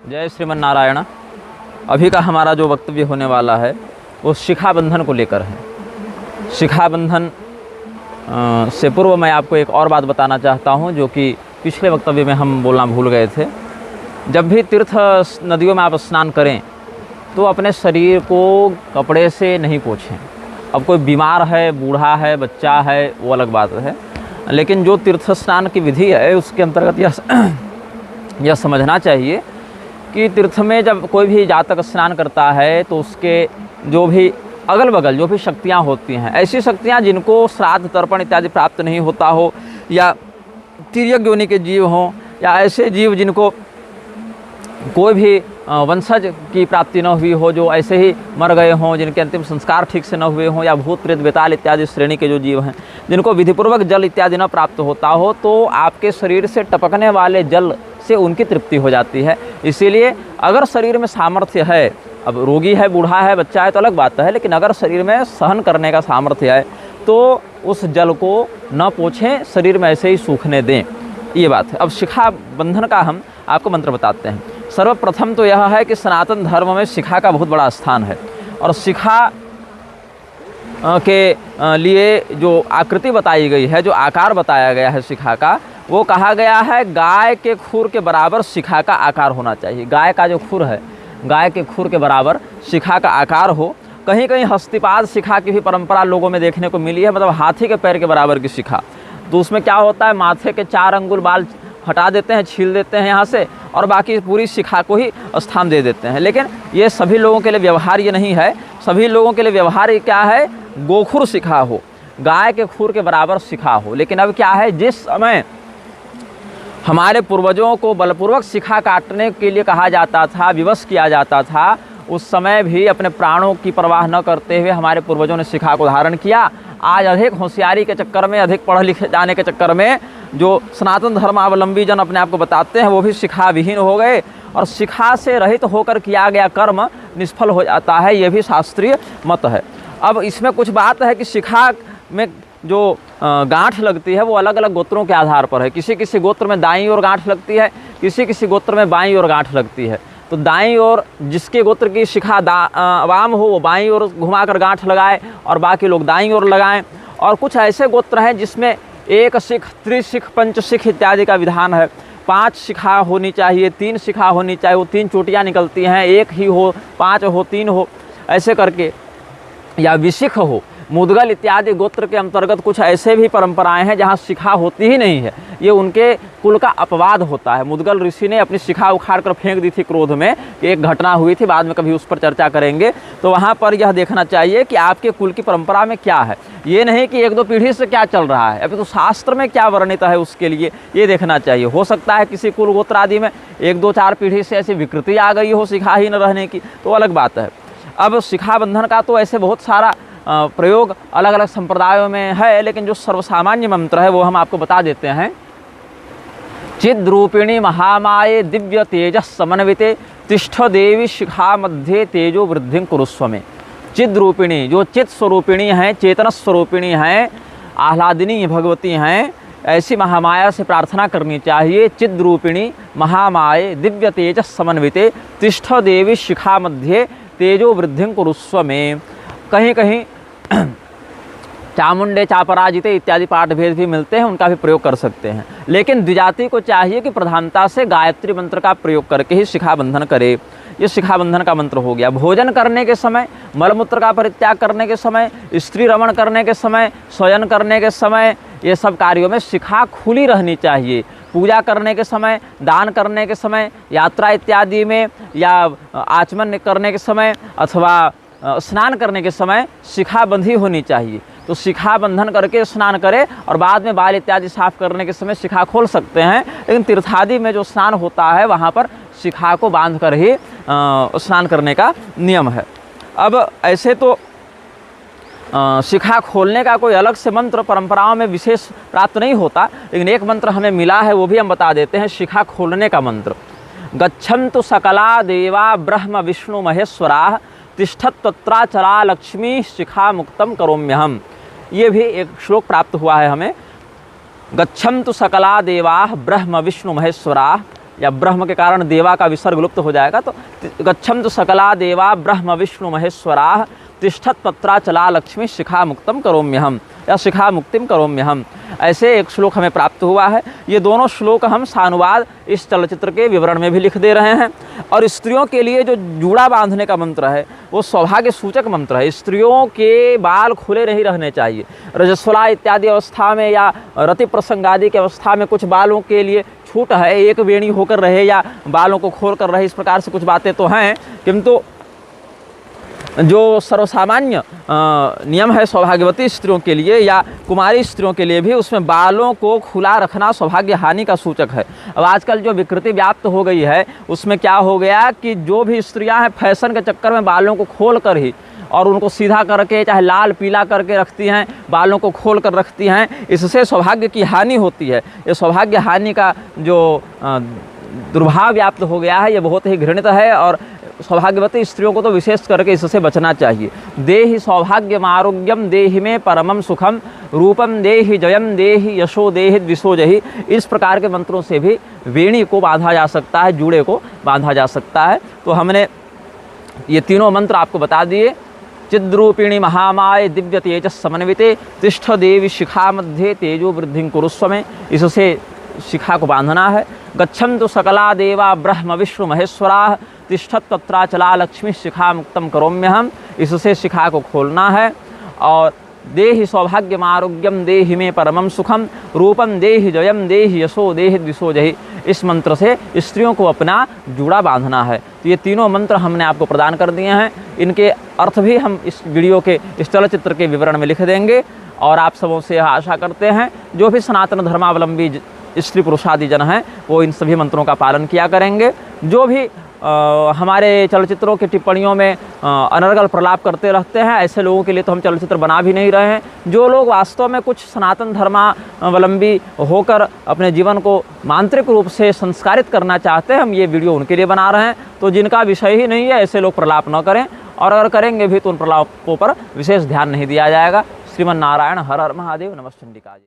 जय श्रीमन नारायण। अभी का हमारा जो वक्तव्य होने वाला है वो शिखा बंधन को लेकर है। शिखा बंधन से पूर्व मैं आपको एक और बात बताना चाहता हूँ जो कि पिछले वक्तव्य में हम बोलना भूल गए थे। जब भी तीर्थ नदियों में आप स्नान करें तो अपने शरीर को कपड़े से नहीं पोंछें। अब कोई बीमार है, बूढ़ा है, बच्चा है, वो अलग बात है, लेकिन जो तीर्थ स्नान की विधि है उसके अंतर्गत यह समझना चाहिए कि तीर्थ में जब कोई भी जातक स्नान करता है तो उसके जो भी अगल बगल जो भी शक्तियाँ होती हैं, ऐसी शक्तियाँ जिनको श्राद्ध तर्पण इत्यादि प्राप्त नहीं होता हो, या तिर्यक योनि के जीव हों, या ऐसे जीव जिनको कोई भी वंशज की प्राप्ति न हुई हो, जो ऐसे ही मर गए हों, जिनके अंतिम संस्कार ठीक से न हुए हों, या भूत प्रेत बेताल इत्यादि श्रेणी के जो जीव हैं जिनको विधिपूर्वक जल इत्यादि न प्राप्त होता हो, तो आपके शरीर से टपकने वाले जल से उनकी तृप्ति हो जाती है। इसीलिए अगर शरीर में सामर्थ्य है, अब रोगी है, बूढ़ा है, बच्चा है तो अलग बात है, लेकिन अगर शरीर में सहन करने का सामर्थ्य है तो उस जल को न पोंछें, शरीर में ऐसे ही सूखने दें, ये बात है। अब शिखा बंधन का हम आपको मंत्र बताते हैं। सर्वप्रथम तो यह है कि सनातन धर्म में शिखा का बहुत बड़ा स्थान है, और शिखा के लिए जो आकृति बताई गई है, जो आकार बताया गया है शिखा का, वो कहा गया है गाय के खुर के बराबर शिखा का आकार होना चाहिए। गाय का जो खुर है, गाय के खुर के बराबर शिखा का आकार हो। कहीं कहीं हस्तिपाद शिखा की भी परंपरा लोगों में देखने को मिली है, मतलब हाथी के पैर के बराबर की शिखा। तो उसमें क्या होता है, माथे के 4 अंगुल बाल हटा देते हैं, छील देते हैं यहाँ से, और बाकी पूरी शिखा को ही स्थान दे देते हैं। लेकिन ये सभी लोगों के लिए व्यवहार्य नहीं है। सभी लोगों के लिए व्यवहार्य क्या है, गोखुर शिखा हो, गाय के खुर के बराबर शिखा हो। लेकिन अब क्या है, जिस समय हमारे पूर्वजों को बलपूर्वक शिखा काटने के लिए कहा जाता था, विवश किया जाता था, उस समय भी अपने प्राणों की परवाह न करते हुए हमारे पूर्वजों ने शिखा को धारण किया। आज अधिक होशियारी के चक्कर में, अधिक पढ़ लिखे जाने के चक्कर में जो सनातन धर्मावलंबी जन अपने आप को बताते हैं वो भी शिखा विहीन हो गए, और शिखा से रहित होकर किया गया कर्म निष्फल हो जाता है। ये भी शास्त्रीय मत है। अब इसमें कुछ बात है कि शिखा में जो गांठ लगती है वो अलग अलग गोत्रों के आधार पर है। किसी किसी गोत्र में दाईं ओर गांठ लगती है, किसी किसी गोत्र में बाईं ओर गांठ लगती है। तो दाईं ओर जिसके गोत्र की शिखा वाम हो वो बाईं ओर घुमाकर गांठ लगाए, और बाकी लोग दाईं ओर लगाएं। और कुछ ऐसे गोत्र हैं जिसमें 1 शिख, त्रिशिख, पंचशिख इत्यादि का विधान है। 5 शिखा होनी चाहिए, 3 शिखा होनी चाहिए, वो 3 चोटियाँ निकलती हैं, 1 ही हो, 5 हो, 3 हो, ऐसे करके, या विशिख हो। मुदगल इत्यादि गोत्र के अंतर्गत कुछ ऐसे भी परंपराएं हैं जहां शिखा होती ही नहीं है। ये उनके कुल का अपवाद होता है। मुदगल ऋषि ने अपनी शिखा उखाड़ कर फेंक दी थी क्रोध में, एक घटना हुई थी, बाद में कभी उस पर चर्चा करेंगे। तो वहां पर यह देखना चाहिए कि आपके कुल की परंपरा में क्या है, ये नहीं कि 1-2 पीढ़ी से क्या चल रहा है, अभी तो शास्त्र में क्या वर्णित है उसके लिए ये देखना चाहिए। हो सकता है किसी कुल गोत्र आदि में 1-2-4 पीढ़ी से ऐसी विकृति आ गई हो शिखा ही न रहने की, तो अलग बात है। अब शिखा बंधन का तो ऐसे बहुत सारा प्रयोग अलग अलग संप्रदायों में है, लेकिन जो सर्वसामान्य मंत्र है वो हम आपको बता देते हैं। चिद रूपिणी महामाये दिव्य तेजस समन्विते तिष्ठ देवी शिखा मध्य तेजो वृद्धि कुरुस्व में। चिद रूपिणी, जो चित स्वरूपिणी हैं, चेतन स्वरूपिणी हैं, आह्लादिनी भगवती हैं, ऐसी महामाया से प्रार्थना करनी चाहिए। चिद रूपिणी महामाये दिव्य तेजस समन्विते तिष्ठ देवी शिखा मध्य तेजो वृद्धि कुरुस्व में। कहीं कहीं चामुंडे चापराजिते इत्यादि पाठ भेद भी मिलते हैं, उनका भी प्रयोग कर सकते हैं। लेकिन द्विजाति को चाहिए कि प्रधानता से गायत्री मंत्र का प्रयोग करके ही शिखा बंधन करे। ये शिखा बंधन का मंत्र हो गया। भोजन करने के समय, मलमूत्र का परित्याग करने के समय, स्त्री रमण करने के समय, शयन करने के समय, ये सब कार्यों में शिखा खुली रहनी चाहिए। पूजा करने के समय, दान करने के समय, यात्रा इत्यादि में, या आचमन करने के समय, अथवा स्नान करने के समय शिखा बंधी होनी चाहिए। तो शिखा बंधन करके स्नान करें, और बाद में बाल इत्यादि साफ करने के समय शिखा खोल सकते हैं। लेकिन तीर्थादि में जो स्नान होता है वहाँ पर शिखा को बांध कर ही स्नान करने का नियम है। अब ऐसे तो शिखा खोलने का कोई अलग से मंत्र परंपराओं में विशेष प्राप्त नहीं होता, लेकिन एक मंत्र हमें मिला है, वो भी हम बता देते हैं। शिखा खोलने का मंत्र, गच्छन्तु सकला देवा ब्रह्म विष्णु महेश्वरा तिष्ठत्वत्राचला लक्ष्मी शिखा मुक्तम करोम्यहम। ये भी एक श्लोक प्राप्त हुआ है हमें। गच्छन्तु सकला देवा ब्रह्म विष्णु महेश्वरा या ब्रह्म के कारण देवा का विसर्ग लुप्त हो जाएगा। तो गच्छन्तु सकला देवा ब्रह्म विष्णु महेश्वराः तिष्ठत पत्राचला लक्ष्मी शिखा मुक्तम करोम्यहम या शिखा मुक्तिम करोम्यहम, ऐसे एक श्लोक हमें प्राप्त हुआ है। ये दोनों श्लोक हम सानुवाद इस चलचित्र के विवरण में भी लिख दे रहे हैं। और स्त्रियों के लिए जो जूड़ा बांधने का मंत्र है वो सौभाग्य सूचक मंत्र है। स्त्रियों के बाल खुले नहीं रहने चाहिए। रजस्वला इत्यादि अवस्था में या रति प्रसंग आदि की अवस्था में कुछ बालों के लिए छूट है, एक वेणी होकर रहे या बालों को खोल कर रहे, इस प्रकार से कुछ बातें तो हैं, किंतु जो सर्वसामान्य नियम है सौभाग्यवती स्त्रियों के लिए या कुमारी स्त्रियों के लिए भी, उसमें बालों को खुला रखना सौभाग्य हानि का सूचक है। अब आजकल जो विकृति व्याप्त हो गई है उसमें क्या हो गया कि जो भी स्त्रियां हैं फैशन के चक्कर में बालों को खोल कर ही और उनको सीधा करके चाहे लाल पीला करके रखती हैं, बालों को खोल कर रखती हैं, इससे सौभाग्य की हानि होती है। ये सौभाग्य हानि का जो दुर्भाव व्याप्त हो गया है ये बहुत ही घृणित है और सौभाग्यवती स्त्रियों को तो विशेष करके इससे बचना चाहिए। देहि सौभाग्यम आरोग्यम देहि में परमम सुखम रूपम देहि जयम देहि यशो देहि द्विषोजहि, इस प्रकार के मंत्रों से भी वेणी को बांधा जा सकता है, जूड़े को बांधा जा सकता है। तो हमने ये तीनों मंत्र आपको बता दिए। चिद्रूपिणी महामाय दिव्य तेजस समन्विते तिष्ठ देवी शिखा मध्य तेजो वृद्धि कुरुस्व में, इससे शिखा को बांधना है। गच्छन्तु सकला देवा ब्रह्म विष्णु महेश्वराः तिष्ठत तत्राचला लक्ष्मी शिखा मुक्तम करोम्यहम, इससे शिखा को खोलना है। और देहि सौभाग्यम आरोग्यम देहि में परमम सुखम रूपम देहि जयम देहि यशो देहि द्विषोजहि, इस मंत्र से स्त्रियों को अपना जूड़ा बांधना है। तो ये तीनों मंत्र हमने आपको प्रदान कर दिए हैं। इनके अर्थ भी हम इस वीडियो के इस चलचित्र के विवरण में लिख देंगे। और आप सबों से आशा करते हैं जो भी सनातन धर्मावलंबी स्त्री पुरुषादि जन हैं वो इन सभी मंत्रों का पालन किया करेंगे। जो भी हमारे चलचित्रों की टिप्पणियों में अनर्गल प्रलाप करते रहते हैं, ऐसे लोगों के लिए तो हम चलचित्र बना भी नहीं रहे हैं। जो लोग वास्तव में कुछ सनातन धर्मावलंबी होकर अपने जीवन को मांत्रिक रूप से संस्कारित करना चाहते हैं, हम ये वीडियो उनके लिए बना रहे हैं। तो जिनका विषय ही नहीं है ऐसे लोग प्रलाप न करें, और अगर करेंगे भी तो उन प्रलापों पर विशेष ध्यान नहीं दिया जाएगा। श्रीमन नारायण हर हर महादेव नमः चंडिका।